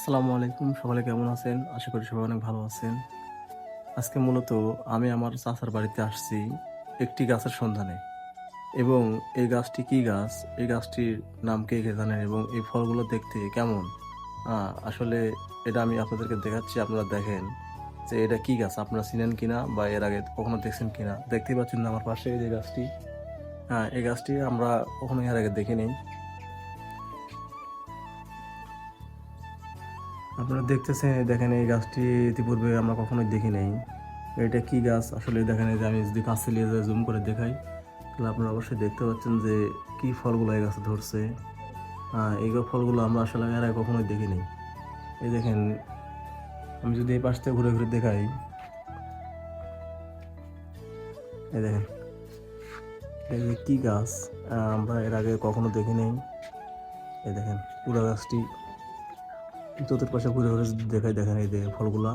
আসসালামু আলাইকুম, সকলে কেমন আছেন? আশা করি সবাই অনেক ভালো আছেন। আজকে মূলত আমি আমার চাচার বাড়িতে আসছি একটি গাছের সন্ধানে, এবং এই গাছটি কি গাছ, এই গাছটির নাম কে জানেন এবং এই ফলগুলো দেখতে কেমন? আসলে এটা আমি আপনাদেরকে দেখাচ্ছি, আপনারা দেখেন যে এটা কি গাছ, আপনারা চিনেন কিনা বা এর আগে কখনো দেখছেন কিনা। দেখতেই পাচ্ছেন না আমার পাশে এই যে গাছটি। এই গাছটি আমরা কখনো এর আগে দেখিনি। আপনারা দেখতেছেন, দেখেন এই গাছটি ইতিপূর্বে আমরা কখনোই দেখি নাই। এটা কি গাছ আসলে দেখেন, এই যে আমি যদি কাছে নিয়ে যাই জুম করে দেখাই, তাহলে আপনারা অবশ্যই দেখতে পাচ্ছেন যে কি ফলগুলো এই গাছে ধরছে। এই ফলগুলো আমরা আসলে এর আগে কখনোই দেখি নাই। এই দেখেন, আমি যদি এই পাশ থেকে ঘুরে ঘুরে দেখাই, এই দেখেন এই যে কি গাছ, আমরা এর আগে কখনো দেখি নাই। এই দেখেন পুরো গাছটি চতুর্পাশে ঘুরে ঘুরে যদি দেখাই, দেখেন এই যে ফলগুলা।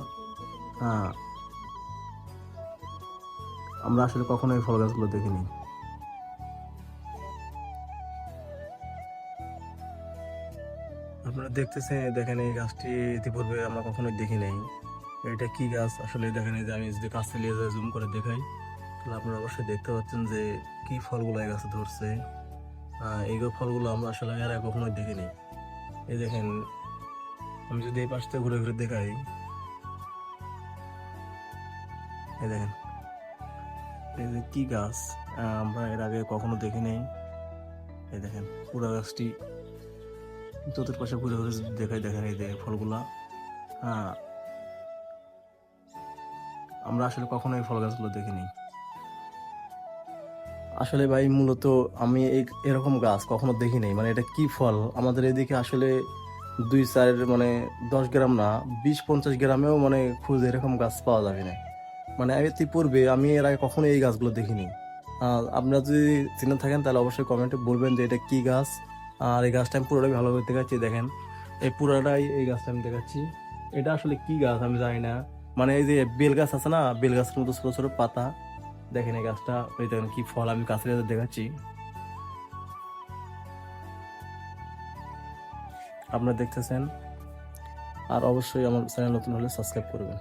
আহ আমরা আসলে কখনো এই ফল গাছগুলো দেখিনি। আপনারা দেখতেছেন, দেখেন এই গাছটি ইতিপূর্বে আমরা কখনোই দেখি নাই। এটা কি গাছ আসলে দেখেন, এই যে আমি যদি কাছে নিয়ে যাই জুম করে দেখাই, তাহলে আপনারা অবশ্যই দেখতে পাচ্ছেন যে কি ফলগুলো এই গাছে ধরছে। এই ফলগুলো আমরা আসলে এর আগে কখনোই দেখি নাই। এই দেখেন, আমি যদি এই পাশ থেকে ঘুরে ঘুরে দেখাই, এই দেখেন এই যে কি গাছ, আমরা এর আগে কখনো দেখি নাই। এই দেখেন পুরো গাছটি চতুর্পাশে ঘুরে ঘুরে যদি দেখাই, দেখেন এই যে ফলগুলা। আহ আমরা আসলে কখনো এই ফল গাছগুলো দেখিনি। আসলে ভাই মূলত আমি এরকম গাছ কখনো দেখি নাই। মানে এটা কি ফল আমাদের এদিকে আসলে 2-4 মানে 10 গ্রাম না, 20-50 গ্রামেও মানে খুঁজে এরকম গাছ পাওয়া যাবে না। মানে ইতিপূর্বে আমি এর আগে কখনো এই গাছগুলো দেখিনি। আপনারা যদি চিনে থাকেন তাহলে অবশ্যই কমেন্টে বলবেন যে এটা কি গাছ। আর এই গাছটা আমি পুরোটাই ভালোভাবে দেখাচ্ছি, দেখেন এই পুরোটাই এই গাছটা আমি দেখাচ্ছি। এটা আসলে কি গাছ আমি জানি না। মানে এই যে বেল গাছ আছে না, বেল গাছের মতো ছোট ছোট পাতা, দেখেন এই গাছটা, ওই দেখেন কি ফল, আমি কাছে দেখাচ্ছি, আপনারা দেখতেছেন। আর অবশ্যই আমার চ্যানেল নতুন হলে সাবস্ক্রাইব করবেন।